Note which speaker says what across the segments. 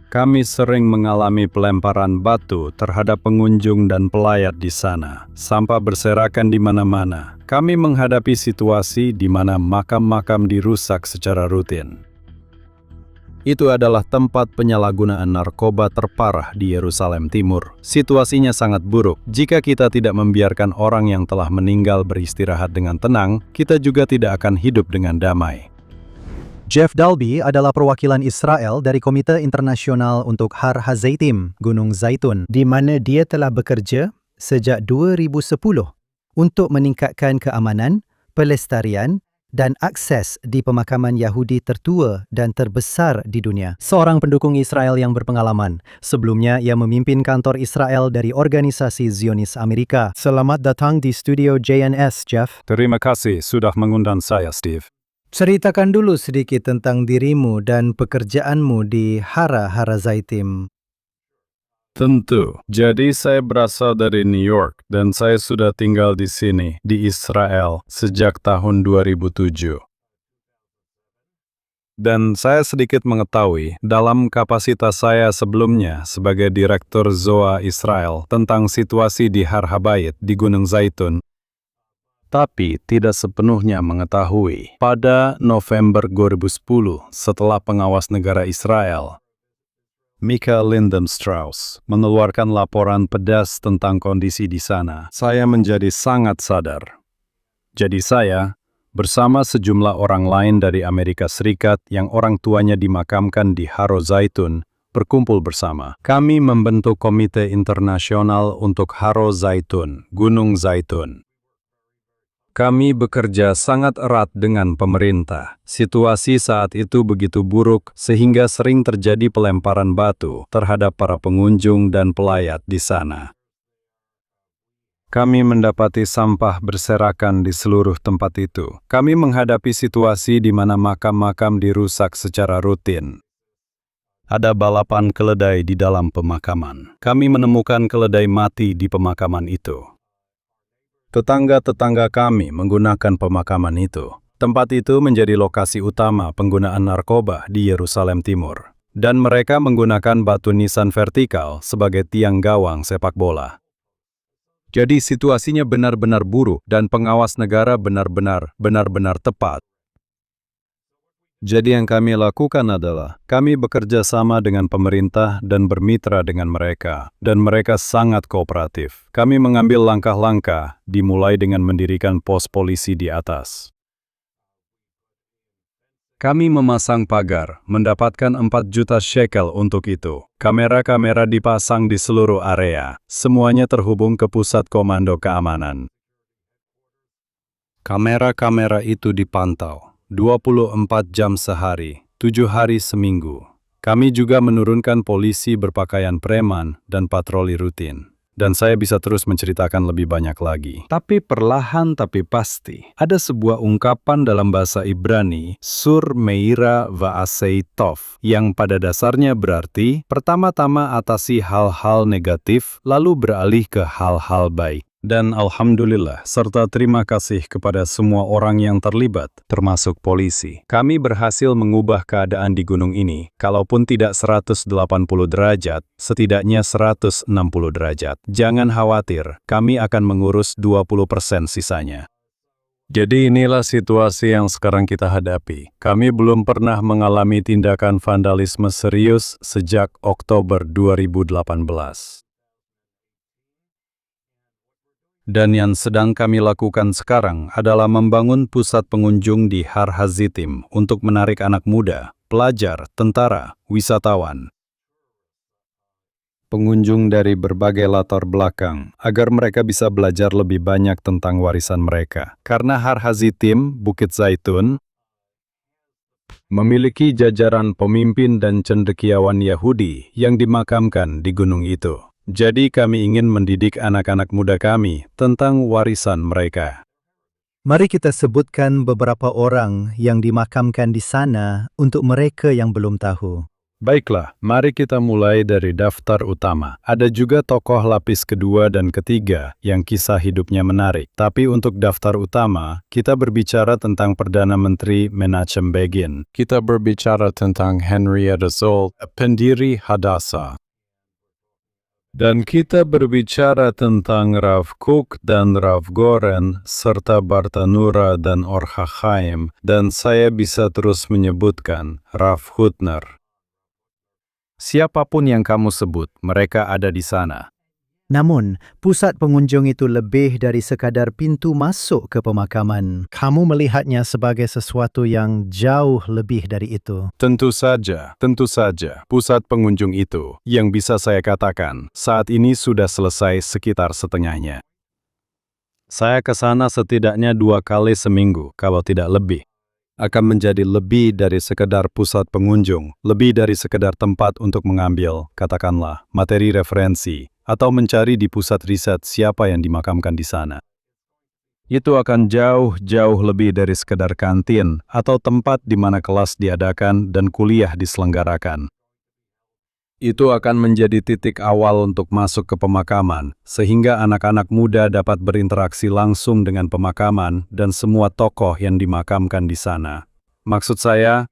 Speaker 1: Kami sering mengalami pelemparan batu terhadap pengunjung dan pelayat di sana. Sampah berserakan di mana-mana. Kami menghadapi situasi di mana makam-makam dirusak secara rutin. Itu adalah tempat penyalahgunaan narkoba terparah di Yerusalem Timur. Situasinya sangat buruk. Jika kita tidak membiarkan orang yang telah meninggal beristirahat dengan tenang, kita juga tidak akan hidup dengan damai.
Speaker 2: Jeff Dalby adalah perwakilan Israel dari Komite Internasional untuk Har HaZeitim, Gunung Zaitun, di mana dia telah bekerja sejak 2010 untuk meningkatkan keamanan, pelestarian dan akses di pemakaman Yahudi tertua dan terbesar di dunia. Seorang pendukung Israel yang berpengalaman. Sebelumnya, ia memimpin kantor Israel dari Organisasi Zionis Amerika. Selamat datang di studio JNS, Jeff.
Speaker 1: Terima kasih sudah mengundang saya, Steve.
Speaker 2: Ceritakan dulu sedikit tentang dirimu dan pekerjaanmu di Har HaZeitim.
Speaker 1: Tentu. Jadi saya berasal dari New York dan saya sudah tinggal di sini, di Israel, sejak tahun 2007. Dan saya sedikit mengetahui dalam kapasitas saya sebelumnya sebagai Direktur ZOA Israel tentang situasi di Har HaBayit di Gunung Zaitun. Tapi tidak sepenuhnya mengetahui. Pada November 2010, setelah pengawas negara Israel, Mika Lindenstrauss, mengeluarkan laporan pedas tentang kondisi di sana, saya menjadi sangat sadar. Jadi saya, bersama sejumlah orang lain dari Amerika Serikat yang orang tuanya dimakamkan di Har Zaitun, berkumpul bersama. Kami membentuk Komite Internasional untuk Har Zaitun, Gunung Zaitun. Kami bekerja sangat erat dengan pemerintah. Situasi saat itu begitu buruk sehingga sering terjadi pelemparan batu terhadap para pengunjung dan pelayat di sana. Kami mendapati sampah berserakan di seluruh tempat itu. Kami menghadapi situasi di mana makam-makam dirusak secara rutin. Ada balapan keledai di dalam pemakaman. Kami menemukan keledai mati di pemakaman itu. Tetangga-tetangga kami menggunakan pemakaman itu. Tempat itu menjadi lokasi utama penggunaan narkoba di Yerusalem Timur. Dan mereka menggunakan batu nisan vertikal sebagai tiang gawang sepak bola. Jadi situasinya benar-benar buruk dan pengawas negara benar-benar tepat. Jadi yang kami lakukan adalah, kami bekerja sama dengan pemerintah dan bermitra dengan mereka, dan mereka sangat kooperatif. Kami mengambil langkah-langkah, dimulai dengan mendirikan pos polisi di atas. Kami memasang pagar, mendapatkan 4 juta shekel untuk itu. Kamera-kamera dipasang di seluruh area, semuanya terhubung ke pusat komando keamanan. Kamera-kamera itu dipantau 24 jam sehari, 7 hari seminggu. Kami juga menurunkan polisi berpakaian preman dan patroli rutin. Dan saya bisa terus menceritakan lebih banyak lagi. Tapi perlahan tapi pasti, ada sebuah ungkapan dalam bahasa Ibrani, Sur Meira Va'asei Tov, yang pada dasarnya berarti, pertama-tama atasi hal-hal negatif, lalu beralih ke hal-hal baik. Dan Alhamdulillah, serta terima kasih kepada semua orang yang terlibat, termasuk polisi. Kami berhasil mengubah keadaan di gunung ini, kalaupun tidak 180 derajat, setidaknya 160 derajat. Jangan khawatir, kami akan mengurus 20% sisanya. Jadi inilah situasi yang sekarang kita hadapi. Kami belum pernah mengalami tindakan vandalisme serius sejak Oktober 2018. Dan yang sedang kami lakukan sekarang adalah membangun pusat pengunjung di Har HaZeitim untuk menarik anak muda, pelajar, tentara, wisatawan, pengunjung dari berbagai latar belakang, agar mereka bisa belajar lebih banyak tentang warisan mereka. Karena Har HaZeitim, Bukit Zaitun, memiliki jajaran pemimpin dan cendekiawan Yahudi yang dimakamkan di gunung itu. Jadi kami ingin mendidik anak-anak muda kami tentang warisan mereka.
Speaker 2: Mari kita sebutkan beberapa orang yang dimakamkan di sana untuk mereka yang belum tahu.
Speaker 1: Baiklah, mari kita mulai dari daftar utama. Ada juga tokoh lapis kedua dan ketiga yang kisah hidupnya menarik. Tapi untuk daftar utama, kita berbicara tentang Perdana Menteri Menachem Begin. Kita berbicara tentang Henrietta Szold, pendiri Hadassah. Dan kita berbicara tentang Rav Kook dan Rav Goren, serta Bartanura dan Orcha Chaim, dan saya bisa terus menyebutkan Rav Hutner. Siapapun yang kamu sebut, mereka ada di sana.
Speaker 2: Namun, pusat pengunjung itu lebih dari sekadar pintu masuk ke pemakaman. Kamu melihatnya sebagai sesuatu yang jauh lebih dari itu.
Speaker 1: Tentu saja, pusat pengunjung itu, yang bisa saya katakan, saat ini sudah selesai sekitar setengahnya. Saya ke sana setidaknya 2 kali seminggu, kalau tidak lebih. Akan menjadi lebih dari sekedar pusat pengunjung, lebih dari sekedar tempat untuk mengambil, katakanlah, materi referensi, atau mencari di pusat riset siapa yang dimakamkan di sana. Itu akan jauh lebih dari sekedar kantin atau tempat di mana kelas diadakan dan kuliah diselenggarakan. Itu akan menjadi titik awal untuk masuk ke pemakaman, sehingga anak-anak muda dapat berinteraksi langsung dengan pemakaman dan semua tokoh yang dimakamkan di sana. Maksud saya,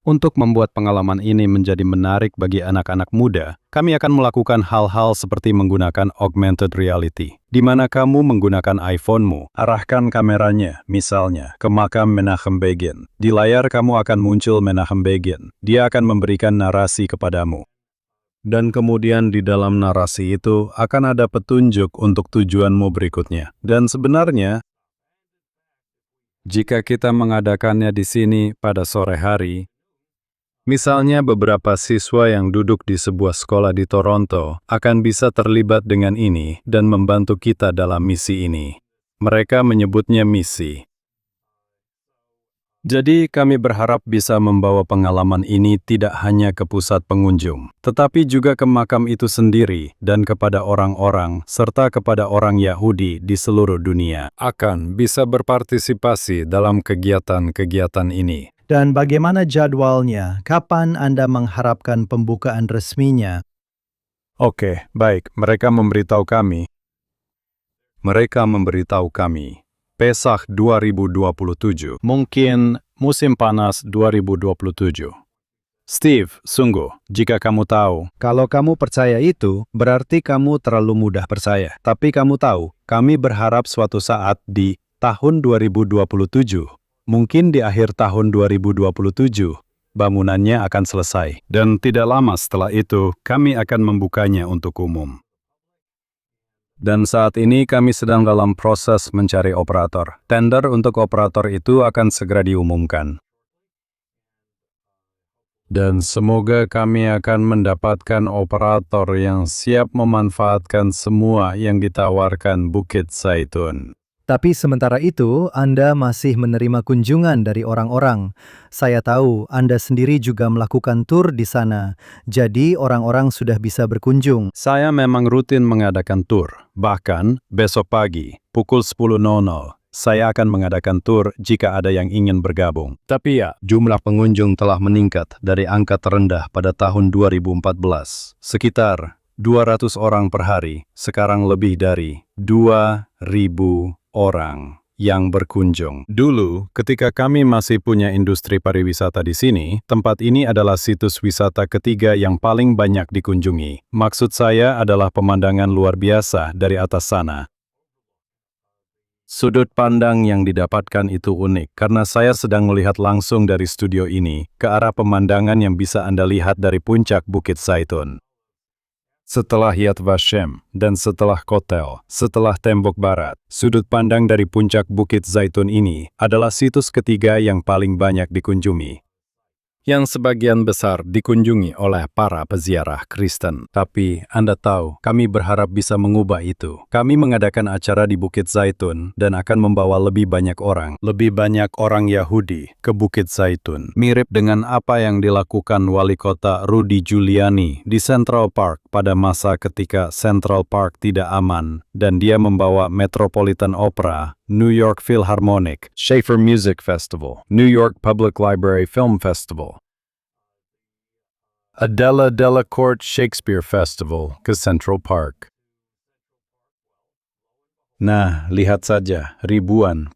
Speaker 1: untuk membuat pengalaman ini menjadi menarik bagi anak-anak muda, kami akan melakukan hal-hal seperti menggunakan augmented reality, di mana kamu menggunakan iPhone-mu, arahkan kameranya, misalnya, ke makam Menachem Begin. Di layar kamu akan muncul Menachem Begin. Dia akan memberikan narasi kepadamu. Dan kemudian di dalam narasi itu akan ada petunjuk untuk tujuanmu berikutnya. Dan sebenarnya, jika kita mengadakannya di sini pada sore hari, misalnya beberapa siswa yang duduk di sebuah sekolah di Toronto akan bisa terlibat dengan ini dan membantu kita dalam misi ini. Mereka menyebutnya misi. Jadi kami berharap bisa membawa pengalaman ini tidak hanya ke pusat pengunjung, tetapi juga ke makam itu sendiri dan kepada orang-orang serta kepada orang Yahudi di seluruh dunia akan bisa berpartisipasi dalam kegiatan-kegiatan ini.
Speaker 2: Dan bagaimana jadwalnya? Kapan Anda mengharapkan pembukaan resminya?
Speaker 1: Oke, baik. Mereka memberitahu kami. Pesach 2027. Mungkin musim panas 2027. Steve, sungguh, jika kamu tahu. Kalau kamu percaya itu, berarti kamu terlalu mudah percaya. Tapi kamu tahu, kami berharap suatu saat di tahun 2027. Mungkin di akhir tahun 2027, bangunannya akan selesai. Dan tidak lama setelah itu, kami akan membukanya untuk umum. Dan saat ini kami sedang dalam proses mencari operator. Tender untuk operator itu akan segera diumumkan. Dan semoga kami akan mendapatkan operator yang siap memanfaatkan semua yang ditawarkan Bukit Zaitun.
Speaker 2: Tapi sementara itu, Anda masih menerima kunjungan dari orang-orang. Saya tahu Anda sendiri juga melakukan tur di sana, jadi orang-orang sudah bisa berkunjung.
Speaker 1: Saya memang rutin mengadakan tur. Bahkan, besok pagi, pukul 10.00, saya akan mengadakan tur jika ada yang ingin bergabung. Tapi ya, jumlah pengunjung telah meningkat dari angka terendah pada tahun 2014. Sekitar 200 orang per hari, sekarang lebih dari 2.000 orang yang berkunjung. Dulu, ketika kami masih punya industri pariwisata di sini, tempat ini adalah situs wisata ketiga yang paling banyak dikunjungi. Maksud saya adalah pemandangan luar biasa dari atas sana. Sudut pandang yang didapatkan itu unik, karena saya sedang melihat langsung dari studio ini ke arah pemandangan yang bisa Anda lihat dari puncak Bukit Zaitun. Setelah Yad Vashem, dan setelah Kotel, setelah Tembok Barat, sudut pandang dari puncak Bukit Zaitun ini adalah situs ketiga yang paling banyak dikunjungi. Yang sebagian besar dikunjungi oleh para peziarah Kristen. Tapi, Anda tahu, kami berharap bisa mengubah itu. Kami mengadakan acara di Bukit Zaitun dan akan membawa lebih banyak orang Yahudi ke Bukit Zaitun. Mirip dengan apa yang dilakukan wali kota Rudy Giuliani di Central Park pada masa ketika Central Park tidak aman dan dia membawa Metropolitan Opera, New York Philharmonic, Schaefer Music Festival, New York Public Library Film Festival. Adela Delacorte Shakespeare Festival ke Central Park. Nah, lihat saja,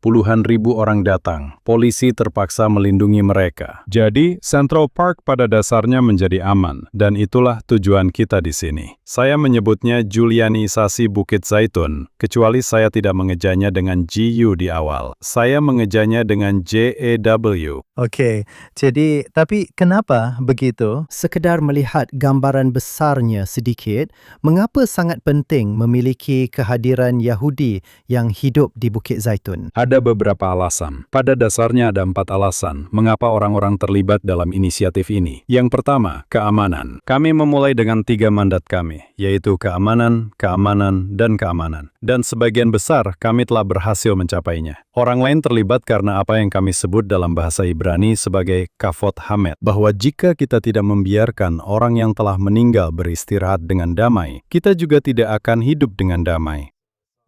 Speaker 1: puluhan ribu orang datang. Polisi terpaksa melindungi mereka. Jadi, Central Park pada dasarnya menjadi aman, dan itulah tujuan kita di sini. Saya menyebutnya Julianisasi Bukit Zaitun, kecuali saya tidak mengejanya dengan GU di awal. Saya mengejanya dengan JEW.
Speaker 2: Oke, jadi tapi kenapa begitu? Sekedar melihat gambaran besarnya sedikit, mengapa sangat penting memiliki kehadiran Yahudi yang hidup di Bukit Zaitun?
Speaker 1: Ada beberapa alasan. Pada dasarnya ada 4 alasan mengapa orang-orang terlibat dalam inisiatif ini. Yang pertama, keamanan. Kami memulai dengan 3 mandat kami, yaitu keamanan, keamanan, dan keamanan. Dan sebagian besar kami telah berhasil mencapainya. Orang lain terlibat karena apa yang kami sebut dalam bahasa Ibrani sebagai kafot hamet, bahwa jika kita tidak membiarkan orang yang telah meninggal beristirahat dengan damai, kita juga tidak akan hidup dengan damai.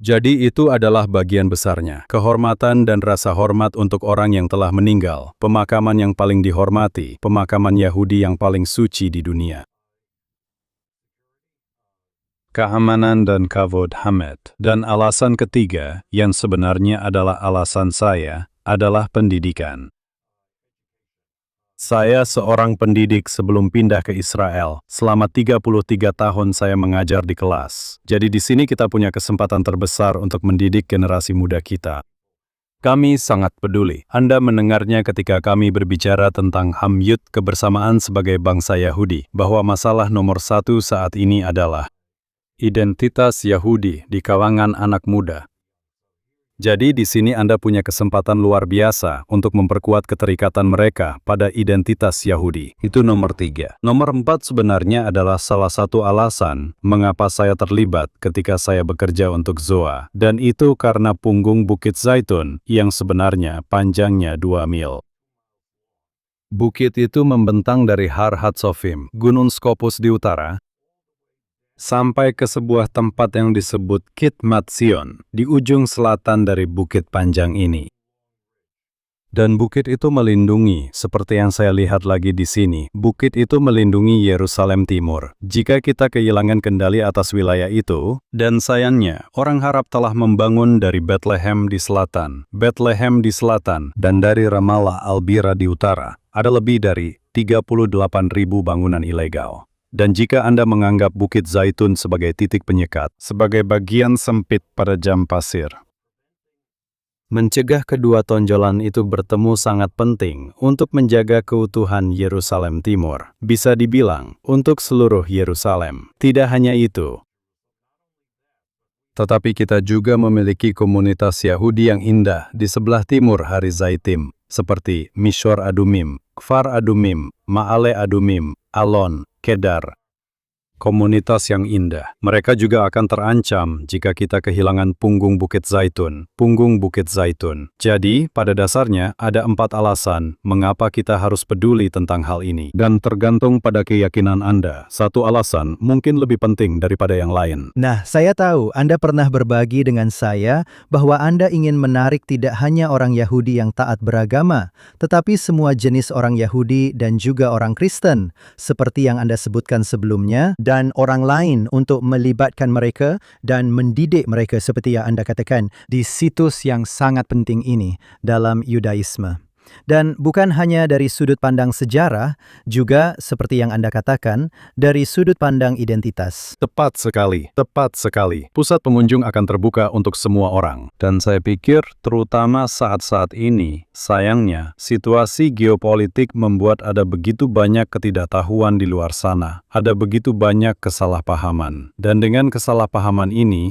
Speaker 1: Jadi itu adalah bagian besarnya, kehormatan dan rasa hormat untuk orang yang telah meninggal, pemakaman yang paling dihormati, pemakaman Yahudi yang paling suci di dunia. Keamanan dan kavod hamet. Dan alasan ketiga, yang sebenarnya adalah alasan saya, adalah pendidikan. Saya seorang pendidik sebelum pindah ke Israel. Selama 33 tahun saya mengajar di kelas. Jadi di sini kita punya kesempatan terbesar untuk mendidik generasi muda kita. Kami sangat peduli. Anda mendengarnya ketika kami berbicara tentang Hamyut kebersamaan sebagai bangsa Yahudi, bahwa masalah nomor 1 saat ini adalah identitas Yahudi di kalangan anak muda. Jadi di sini Anda punya kesempatan luar biasa untuk memperkuat keterikatan mereka pada identitas Yahudi. Itu nomor 3. Nomor 4 sebenarnya adalah salah satu alasan mengapa saya terlibat ketika saya bekerja untuk Zoa. Dan itu karena punggung Bukit Zaitun yang sebenarnya panjangnya 2 mil. Bukit itu membentang dari Har Hatzofim, Gunung Skopus di utara, sampai ke sebuah tempat yang disebut Kitmat Sion, di ujung selatan dari bukit panjang ini. Dan bukit itu melindungi, seperti yang saya lihat lagi di sini, bukit itu melindungi Yerusalem Timur. Jika kita kehilangan kendali atas wilayah itu, dan sayangnya, orang Arab telah membangun dari Bethlehem di selatan, dan dari Ramallah Albira di utara, ada lebih dari 38.000 bangunan ilegal. Dan jika Anda menganggap Bukit Zaitun sebagai titik penyekat, sebagai bagian sempit pada jam pasir, mencegah kedua tonjolan itu bertemu sangat penting untuk menjaga keutuhan Yerusalem Timur. Bisa dibilang, untuk seluruh Yerusalem. Tidak hanya itu, tetapi kita juga memiliki komunitas Yahudi yang indah di sebelah timur Hari Zaitim, seperti Mishor Adumim, Kfar Adumim, Ma'ale Adumim, Alon, Kedar. Komunitas yang indah. Mereka juga akan terancam jika kita kehilangan punggung Bukit Zaitun. Jadi, pada dasarnya ada 4 alasan mengapa kita harus peduli tentang hal ini. Dan tergantung pada keyakinan Anda. Satu alasan mungkin lebih penting daripada yang lain.
Speaker 2: Nah, saya tahu Anda pernah berbagi dengan saya bahwa Anda ingin menarik tidak hanya orang Yahudi yang taat beragama, tetapi semua jenis orang Yahudi dan juga orang Kristen, seperti yang Anda sebutkan sebelumnya, dan orang lain untuk melibatkan mereka dan mendidik mereka seperti yang Anda katakan di situs yang sangat penting ini dalam Yudaisme. Dan bukan hanya dari sudut pandang sejarah, juga seperti yang Anda katakan, dari sudut pandang identitas.
Speaker 1: Tepat sekali. Pusat pengunjung akan terbuka untuk semua orang. Dan saya pikir, terutama saat-saat ini, sayangnya, situasi geopolitik membuat ada begitu banyak ketidaktahuan di luar sana. Ada begitu banyak kesalahpahaman. Dan dengan kesalahpahaman ini,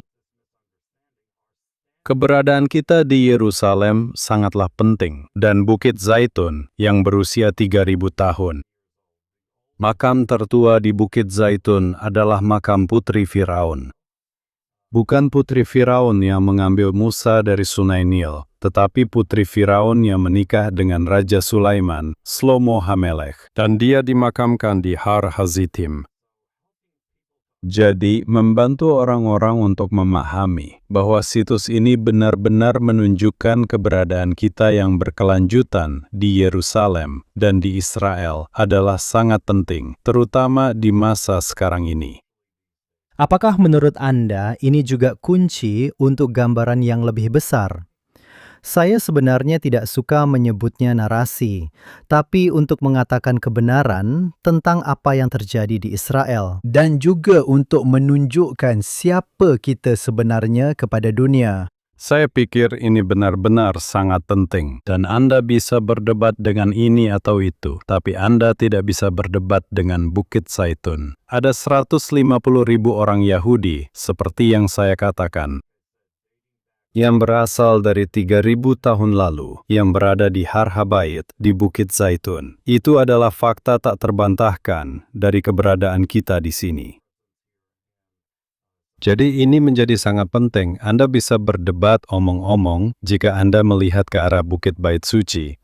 Speaker 1: keberadaan kita di Yerusalem sangatlah penting, dan Bukit Zaitun yang berusia 3.000 tahun. Makam tertua di Bukit Zaitun adalah makam Putri Firaun. Bukan Putri Firaun yang mengambil Musa dari Sungai Nil, tetapi Putri Firaun yang menikah dengan Raja Sulaiman, Shlomo HaMelech, dan dia dimakamkan di Har Hazitim. Jadi, membantu orang-orang untuk memahami bahwa situs ini benar-benar menunjukkan keberadaan kita yang berkelanjutan di Yerusalem dan di Israel adalah sangat penting, terutama di masa sekarang ini.
Speaker 2: Apakah menurut Anda ini juga kunci untuk gambaran yang lebih besar? Saya sebenarnya tidak suka menyebutnya narasi, tapi untuk mengatakan kebenaran tentang apa yang terjadi di Israel dan juga untuk menunjukkan siapa kita sebenarnya kepada dunia.
Speaker 1: Saya pikir ini benar-benar sangat penting, dan Anda bisa berdebat dengan ini atau itu, tapi Anda tidak bisa berdebat dengan Bukit Zaitun. Ada 150.000 orang Yahudi, seperti yang saya katakan, yang berasal dari 3.000 tahun lalu, yang berada di Har Habayit, di Bukit Zaitun. Itu adalah fakta tak terbantahkan dari keberadaan kita di sini. Jadi ini menjadi sangat penting. Anda bisa berdebat omong-omong jika Anda melihat ke arah Bukit Bait Suci.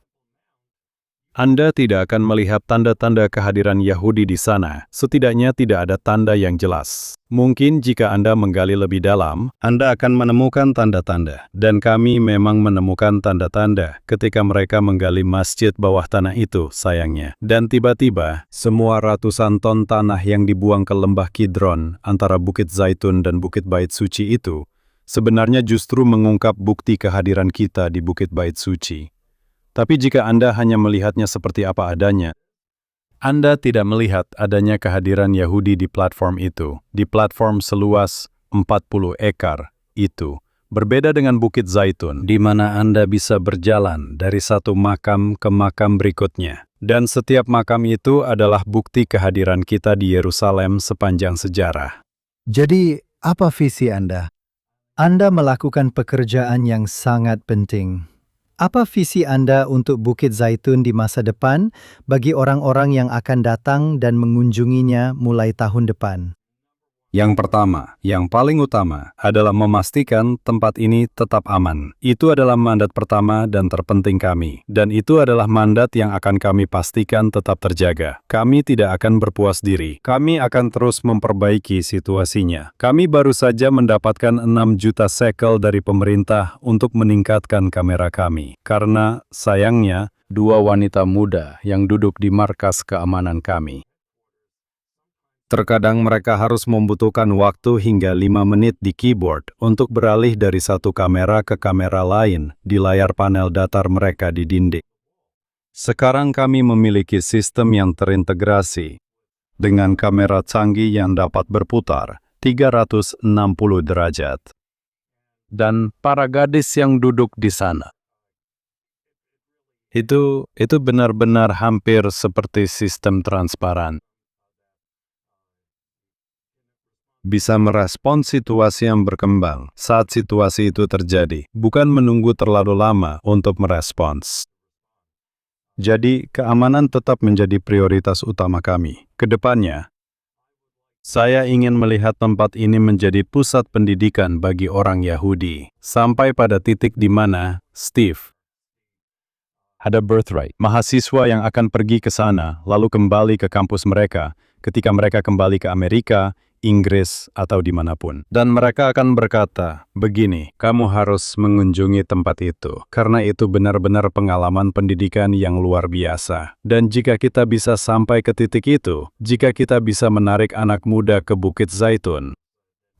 Speaker 1: Anda tidak akan melihat tanda-tanda kehadiran Yahudi di sana, setidaknya tidak ada tanda yang jelas. Mungkin jika Anda menggali lebih dalam, Anda akan menemukan tanda-tanda. Dan kami memang menemukan tanda-tanda ketika mereka menggali masjid bawah tanah itu, sayangnya. Dan tiba-tiba, semua ratusan ton tanah yang dibuang ke lembah Kidron antara Bukit Zaitun dan Bukit Bait Suci itu, sebenarnya justru mengungkap bukti kehadiran kita di Bukit Bait Suci. Tapi jika Anda hanya melihatnya seperti apa adanya, Anda tidak melihat adanya kehadiran Yahudi di platform itu, di platform seluas 40 ekar itu. Berbeda dengan Bukit Zaitun, di mana Anda bisa berjalan dari satu makam ke makam berikutnya. Dan setiap makam itu adalah bukti kehadiran kita di Yerusalem sepanjang sejarah.
Speaker 2: Jadi, apa visi Anda? Anda melakukan pekerjaan yang sangat penting. Apa visi Anda untuk Bukit Zaitun di masa depan bagi orang-orang yang akan datang dan mengunjunginya mulai tahun depan?
Speaker 1: Yang pertama, yang paling utama, adalah memastikan tempat ini tetap aman. Itu adalah mandat pertama dan terpenting kami. Dan itu adalah mandat yang akan kami pastikan tetap terjaga. Kami tidak akan berpuas diri. Kami akan terus memperbaiki situasinya. Kami baru saja mendapatkan 6 juta shekel dari pemerintah untuk meningkatkan kamera kami. Karena, sayangnya, 2 wanita muda yang duduk di markas keamanan kami. Terkadang mereka harus membutuhkan waktu hingga 5 menit di keyboard untuk beralih dari satu kamera ke kamera lain di layar panel datar mereka di dinding. Sekarang kami memiliki sistem yang terintegrasi dengan kamera canggih yang dapat berputar 360 derajat. Dan para gadis yang duduk di sana. Itu benar-benar hampir seperti sistem transparan. Bisa merespon situasi yang berkembang saat situasi itu terjadi, bukan menunggu terlalu lama untuk merespons. Jadi, keamanan tetap menjadi prioritas utama kami. Kedepannya, saya ingin melihat tempat ini menjadi pusat pendidikan bagi orang Yahudi, sampai pada titik di mana, Steve, ada birthright. Mahasiswa yang akan pergi ke sana, lalu kembali ke kampus mereka, ketika mereka kembali ke Amerika, Inggris, atau dimanapun. Dan mereka akan berkata, begini, kamu harus mengunjungi tempat itu, karena itu benar-benar pengalaman pendidikan yang luar biasa. Dan jika kita bisa sampai ke titik itu, jika kita bisa menarik anak muda ke Bukit Zaitun,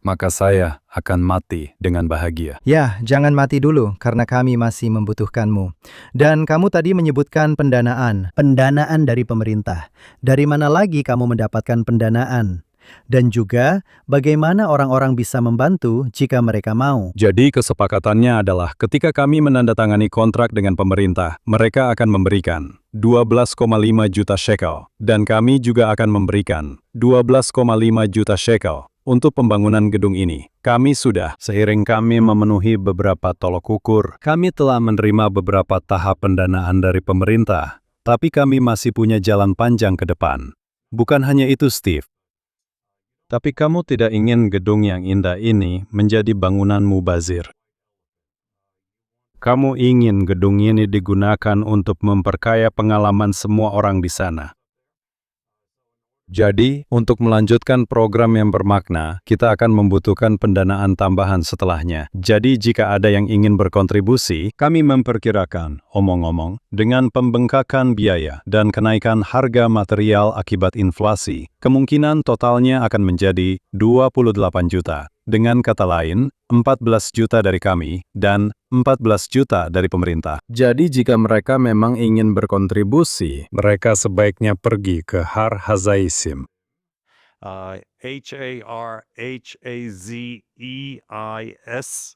Speaker 1: maka saya akan mati dengan bahagia.
Speaker 2: Ya, jangan mati dulu, karena kami masih membutuhkanmu. Dan kamu tadi menyebutkan pendanaan. Pendanaan dari pemerintah. Dari mana lagi kamu mendapatkan pendanaan? Dan juga, bagaimana orang-orang bisa membantu jika mereka mau?
Speaker 1: Jadi kesepakatannya adalah ketika kami menandatangani kontrak dengan pemerintah, mereka akan memberikan 12,5 juta shekel. Dan kami juga akan memberikan 12,5 juta shekel untuk pembangunan gedung ini. Kami sudah, seiring kami memenuhi beberapa tolok ukur, kami telah menerima beberapa tahap pendanaan dari pemerintah, tapi kami masih punya jalan panjang ke depan. Bukan hanya itu, Steve. Tapi kamu tidak ingin gedung yang indah ini menjadi bangunan mubazir. Kamu ingin gedung ini digunakan untuk memperkaya pengalaman semua orang di sana. Jadi, untuk melanjutkan program yang bermakna, kita akan membutuhkan pendanaan tambahan setelahnya. Jadi, jika ada yang ingin berkontribusi, kami memperkirakan, omong-omong, dengan pembengkakan biaya dan kenaikan harga material akibat inflasi, kemungkinan totalnya akan menjadi 28 juta. Dengan kata lain, 14 juta dari kami dan 14 juta dari pemerintah. Jadi jika mereka memang ingin berkontribusi, mereka sebaiknya pergi ke Har Hazaisim.
Speaker 3: HARHAZEIS.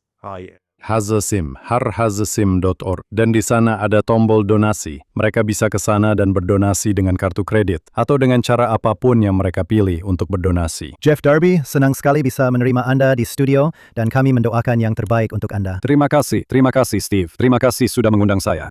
Speaker 1: Hazaisim, harhazaisim.org. Dan di sana ada tombol donasi. Mereka bisa ke sana dan berdonasi dengan kartu kredit atau dengan cara apapun yang mereka pilih untuk berdonasi.
Speaker 2: Jeff Darby, senang sekali bisa menerima Anda di studio dan kami mendoakan yang terbaik untuk Anda.
Speaker 1: Terima kasih Steve. Terima kasih sudah mengundang saya.